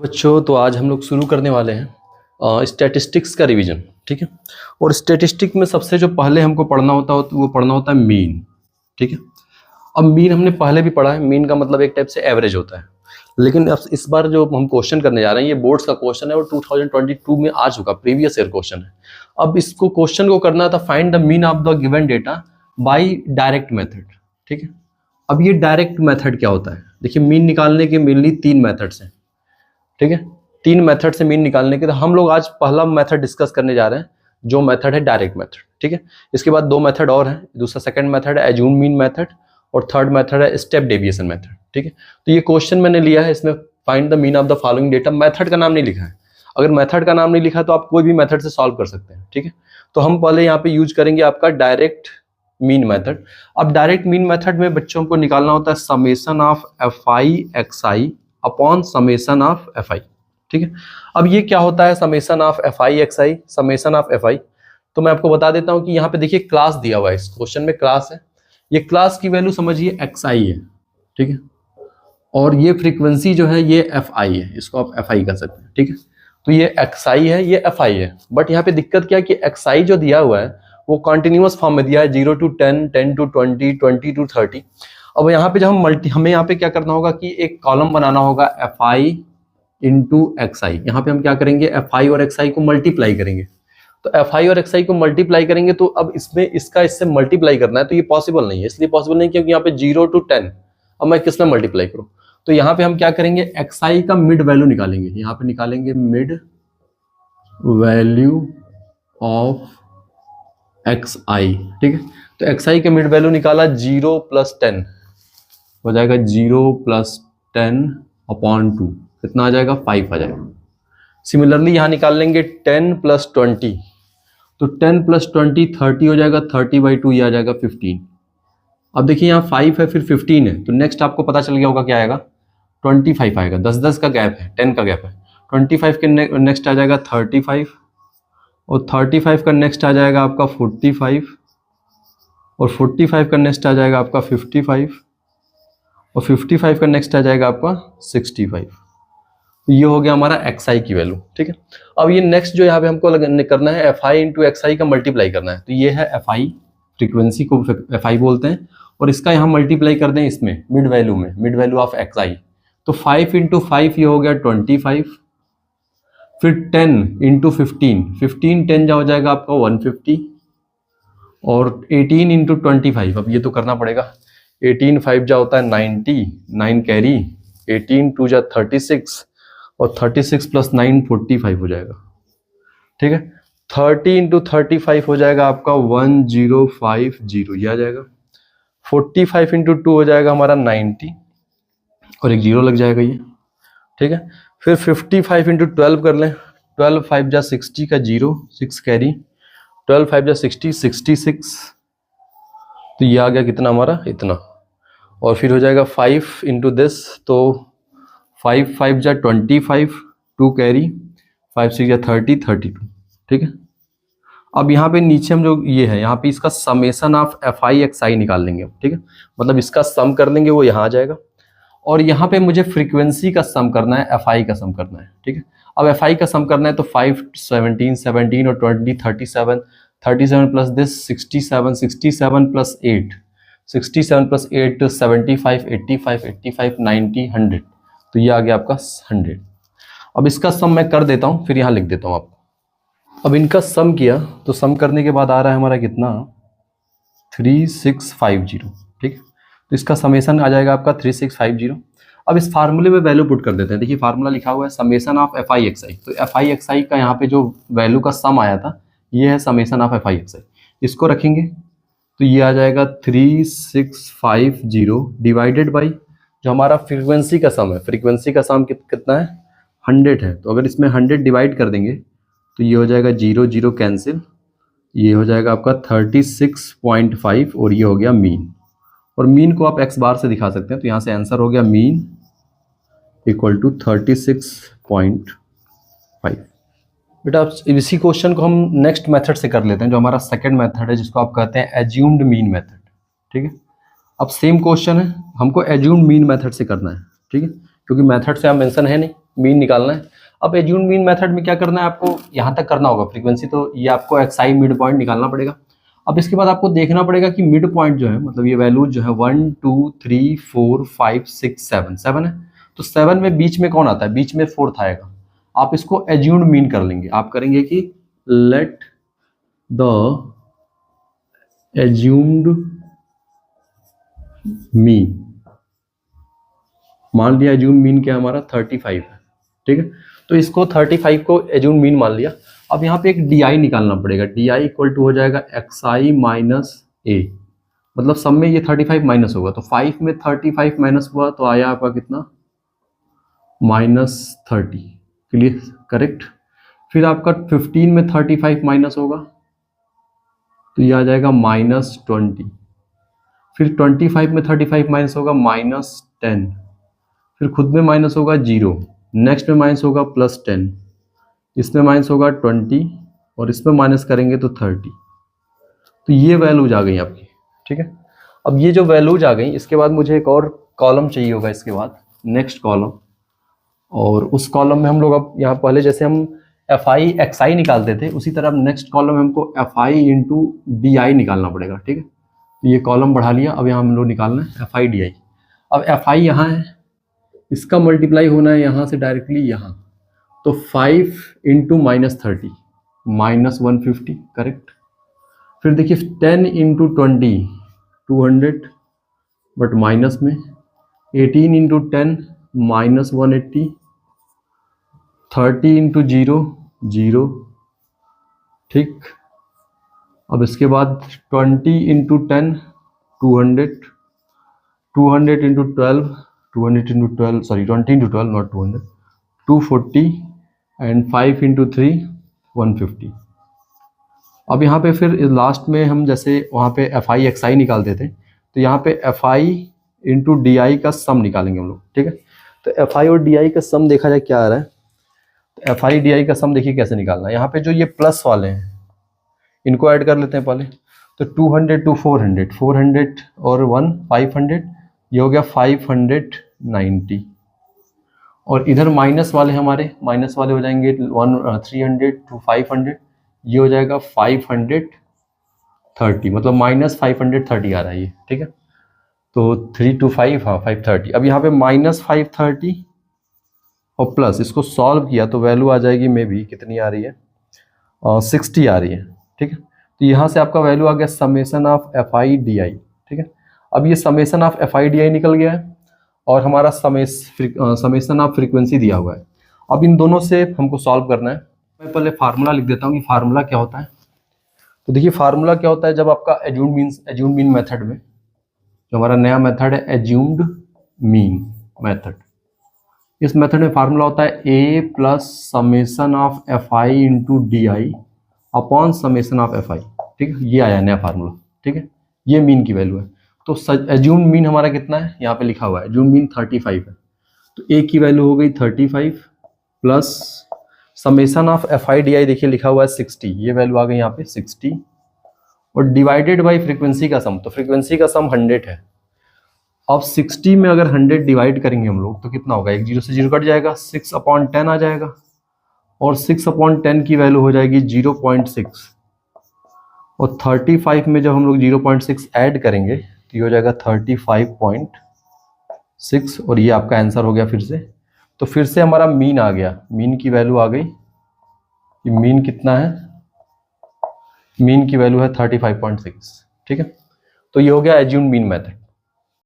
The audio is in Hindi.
बच्चों, तो आज हम लोग शुरू करने वाले हैं स्टैटिस्टिक्स का रिवीजन। ठीक है। और स्टैटिस्टिक में सबसे जो पहले हमको पढ़ना होता है वो पढ़ना होता है मीन। ठीक है। अब मीन हमने पहले भी पढ़ा है। मीन का मतलब एक टाइप से एवरेज होता है, लेकिन अब इस बार जो हम क्वेश्चन करने जा रहे हैं ये बोर्ड्स का क्वेश्चन है और 2022 में आ चुका प्रीवियस ईयर क्वेश्चन है। अब इसको क्वेश्चन को करना था, find the mean of the given data bye direct method. ठीक है। अब ये डायरेक्ट मेथड क्या होता है? देखिए, मीन निकालने के मेनली 3 मेथड्स हैं। ठीक है। 3 मेथड से मीन निकालने के, तो हम लोग आज पहला मेथड डिस्कस करने जा रहे हैं, जो मेथड है डायरेक्ट मेथड। ठीक है। इसके बाद 2 मेथड और हैं। दूसरा सेकंड मेथड है एज्यूम मीन मेथड और थर्ड मेथड है स्टेप डेविएशन मेथड। ठीक है। तो ये क्वेश्चन मैंने लिया है, इसमें find the mean of the following data. Method का नाम नहीं लिखा है। अगर मेथड का नाम नहीं लिखा तो आप कोई भी मेथड से सॉल्व कर सकते हैं। ठीक है। तो हम पहले यहाँ पे यूज करेंगे आपका डायरेक्ट मीन मेथड। अब डायरेक्ट मीन मेथड में बच्चों को निकालना होता है summation of FI XI upon summation of FI. ठीक है। अब ये क्या होता है summation of FI XI, summation of FI? तो मैं आपको बता देता हूं कि यहाँ पे देखिए क्लास दिया हुआ है, इस क्वेश्चन में क्लास है। ये क्लास की वैल्यू समझिए एक्सआई है। ठीक है। और ये फ्रीक्वेंसी जो है ये एफआई है, इसको आप एफआई कर सकते हैं। ठीक है। तो ये एक्सआई है, ये एफआई है। बट यहाँ पे दिक्कत क्या है कि एक्सआई जो दिया हुआ है वो कॉन्टिन्यूअस फॉर्म में दिया है, 0 to 10, 10 to 20, 20 to 30। अब यहाँ पे जब हम हमें यहाँ पे क्या करना होगा कि एक कॉलम बनाना होगा एफआई इंटू एक्सआई। यहाँ पे हम क्या करेंगे, एफआई और एक्सआई को मल्टीप्लाई करेंगे। तो एफआई और एक्सआई को मल्टीप्लाई करेंगे तो अब इसमें इसका इससे मल्टीप्लाई करना है, तो ये पॉसिबल नहीं है। इसलिए पॉसिबल नहीं क्योंकि यहाँ पे 0 to 10, अब मैं किस में मल्टीप्लाई करूँ? तो यहाँ पे हम क्या करेंगे, एक्सआई का मिड वैल्यू निकालेंगे। यहाँ पे निकालेंगे मिड वैल्यू ऑफ एक्सआई। ठीक है। तो एक्सआई का मिड वैल्यू निकाला, 0 + 10 हो जाएगा, 0 + 10 अपॉन 2 कितना आ जाएगा, 5 आ जाएगा। सिमिलरली यहाँ निकाल लेंगे 10 + 20, तो 10 + 20 30 हो जाएगा, 30/2 ये आ जाएगा 15। अब देखिए यहाँ 5 है फिर 15 है, तो नेक्स्ट आपको पता चल गया होगा क्या आएगा, 25 आएगा। 10 का गैप है, 10 का गैप है। 25 के नेक्स्ट आ जाएगा 35 और 35 का नेक्स्ट आ जाएगा आपका 45 और 45 का नेक्स्ट आ जाएगा आपका 55 और 55 का नेक्स्ट आ जाएगा आपका 65। ये हो गया हमारा एक्सआई की वैल्यू। ठीक है। अब ये नेक्स्ट जो यहाँ पे हमको करना है, एफआई इंटू एक्सआई का मल्टीप्लाई करना है। तो ये है एफआई, फ्रीक्वेंसी को एफआई बोलते हैं, और इसका यहाँ मल्टीप्लाई कर दें इसमें मिड वैल्यू में, मिड वैल्यू ऑफ एक्सआई। तो 5 × 5 ये हो गया 25, फिर 10 × 15, 15 10 जा हो जाएगा आपका 150 और 18 × 25, अब ये तो करना पड़ेगा, 18 5 जा होता है 90, 9 कैरी, 18 2 जा 36 और 36 + 9 45 हो जाएगा। ठीक है। 30 × 35 हो जाएगा आपका 1050, ये आ जाएगा। 45 × 2 हो जाएगा हमारा 90 और एक 0 लग जाएगा ये। ठीक है। फिर 55 × 12 कर लें, 12 5 जा 60 का 0, 6 कैरी, 12 5 जा 60, 66, तो ये आ गया कितना हमारा, इतना। और फिर हो जाएगा 5 × दिस, तो 5 5 जा 25, 2 कैरी, 5 6 जा 30, 32। ठीक है। अब यहाँ पे नीचे हम जो ये है, यहाँ पे इसका समेशन ऑफ एफआई एक्सआई निकाल लेंगे। ठीक है। मतलब इसका सम कर लेंगे, वो यहाँ आ जाएगा। और यहाँ पे मुझे फ्रीक्वेंसी का सम करना है, एफआई का सम करना है। ठीक है। अब एफआई का सम करना है तो 5 17 17 और 20 37, 37 प्लस दिस 67, 67 + 8, 67 + 8 75, 85, 85 90 100, तो ये आ गया आपका 100। अब इसका सम मैं कर देता हूँ, फिर यहाँ लिख देता हूँ आपको। अब इनका सम किया तो सम करने के बाद आ रहा है हमारा कितना, 3650। ठीक है। तो इसका समेशन आ जाएगा आपका 3650। अब इस फार्मूले में वैल्यू पुट कर देते हैं। देखिए फार्मूला लिखा हुआ है समेशन ऑफ एफआई एक्सआई, तो एफआई एक्सआई का यहाँ पे जो वैल्यू का सम आया था ये है समेशन ऑफ एफआई एक्सआई। इसको रखेंगे तो ये आ जाएगा 3650 डिवाइडेड बाई जो हमारा फ्रीक्वेंसी का सम है। फ्रीक्वेंसी का सम कितना है, 100 है। तो अगर इसमें 100 डिवाइड कर देंगे तो ये हो जाएगा 0 0 कैंसिल, ये हो जाएगा आपका 36.5 और ये हो गया मीन। और मीन को आप एक्स बार से दिखा सकते हैं, तो यहाँ से आंसर हो गया मीन = 36.5। बेटा अब इसी क्वेश्चन को हम नेक्स्ट मेथड से कर लेते हैं, जो हमारा सेकंड मेथड है, जिसको आप कहते हैं एज्यूम्ड मीन मेथड। ठीक है। अब सेम क्वेश्चन है, हमको एज्यूम्ड मीन मेथड से करना है। ठीक है। क्योंकि मेथड से यहाँ मेंशन है नहीं, मीन निकालना है। अब एज्यूम मीन मेथड में क्या करना है आपको, यहाँ तक करना होगा फ्रीक्वेंसी, तो ये आपको एक्सआई मिड पॉइंट निकालना पड़ेगा। अब इसके बाद आपको देखना पड़ेगा कि मिड पॉइंट जो है, मतलब ये वैल्यूज जो है 1 2 3 4 5 6 7 7 है, तो 7 में बीच में कौन आता है, बीच में 4th आएगा। आप इसको एज्यूम्ड मीन कर लेंगे, आप करेंगे कि लेट द एज्यूम्ड मीन, मान लिया एज्यूम मीन क्या हमारा 35 है, ठीक है। तो इसको 35 को एज्यूम मीन मान लिया। अब यहाँ पे एक डी निकालना पड़ेगा, डी इक्वल टू हो जाएगा एक्सआई माइनस ए, मतलब सब में ये 35 माइनस होगा, तो 5 में 35 माइनस हुआ तो आया आपका कितना, -30, क्लियर, करेक्ट। फिर आपका 15 में 35 माइनस होगा तो ये आ जाएगा -20, फिर 25 में 35 माइनस होगा -10, फिर खुद में माइनस होगा 0, नेक्स्ट में माइनस होगा +10, इसमें माइनस होगा 20 और इसमें माइनस करेंगे तो 30। तो ये वैल्यूज आ गई आपकी, ठीक है। अब ये जो वैल्यूज आ गई, इसके बाद मुझे एक और कॉलम चाहिए होगा, इसके बाद नेक्स्ट कॉलम, और उस कॉलम में हम लोग अब यहाँ पहले जैसे हम एफ आई एक्स आई निकालते थे, उसी तरह अब नेक्स्ट कॉलम में हमको एफ आई इंटू डी आई निकालना पड़ेगा, ठीक है। तो ये कॉलम बढ़ा लिया, अब यहाँ हम लोग निकालना है एफ आई डी आई। अब एफ आई यहाँ है, इसका मल्टीप्लाई होना है यहाँ से डायरेक्टली यहाँ, तो 5 इंटू -30 -150, करेक्ट। फिर देखिए 10 इंटू 20 200, बट माइनस में 18 इंटू 10 -180, 30 इंटू 0 0, ठीक। अब इसके बाद 20 into 10 200, 200 into 12 200 into 12 sorry 20 into 12 not 200 240, and 5 into 3 150। अब यहाँ पे फिर लास्ट में हम जैसे वहाँ पे एफ आई एक्स आई निकालते थे, तो यहाँ पे एफ आई इंटू डी आई का सम निकालेंगे हम लोग, ठीक है। तो एफ आई और डी आई का सम देखा जाए क्या आ रहा है, तो एफ आई डी आई का सम देखिए कैसे निकालना है। यहाँ पे जो ये प्लस वाले हैं इनको ऐड कर लेते हैं पहले, तो 200 टू 400 400 और 1 500, ये हो गया 590, और इधर माइनस वाले हमारे माइनस वाले हो जाएंगे 300 टू 500, ये हो जाएगा 530, मतलब -530 आ रहा है ये, ठीक है। तो 3 to 5, हाँ 530। अब यहाँ पे -530 और प्लस, इसको सॉल्व किया तो वैल्यू आ जाएगी मे बी कितनी आ रही है, 60 आ रही है, ठीक है। तो यहाँ से आपका वैल्यू आ गया summation of f I D I, ठीक है। अब ये summation of f I D I निकल गया है, और हमारा समेसन ऑफ फ्रीक्वेंसी दिया हुआ है। अब इन दोनों से हमको सॉल्व करना है। मैं पहले फार्मूला लिख देता हूँ कि फार्मूला क्या होता है। तो देखिए फार्मूला क्या होता है, जब आपका एज्यूम्ड मीन मेथड में, जो हमारा नया मेथड है एज्यूम्ड मीन मेथड, इस मेथड में फार्मूला होता है a plus summation of f i into d i upon summation of f i, ठीक है। ये आया नया फार्मूला, ठीक है। ये मीन की वैल्यू है। तो एज्यूम्ड मीन हमारा कितना है, यहाँ पे लिखा हुआ है एज्यूम्ड मीन 35 है, तो ए की वैल्यू हो गई 35 plus summation of f I D I देखिए लिखा हुआ है 60, ये वैल्यू आ गई यहाँ पे 60, और डिवाइडेड बाई फ्रीक्वेंसी का सम, तो फ्रीक्वेंसी का सम 100 है। अब 60 में अगर 100 डिवाइड करेंगे हम लोग तो कितना होगा, एक 0 से 0 कट जाएगा, 6/10 आ जाएगा, और 6/10 की वैल्यू हो जाएगी 0.6, और 35 में जब हम लोग 0.6 ऐड करेंगे तो ये हो जाएगा 35.6, और ये आपका आंसर हो गया फिर से। तो फिर से हमारा मीन आ गया, मीन की वैल्यू आ गई, ये मीन कितना है, मीन की वैल्यू है 35.6, ठीक है। तो ये हो गया एज्यूम्ड मीन मेथड।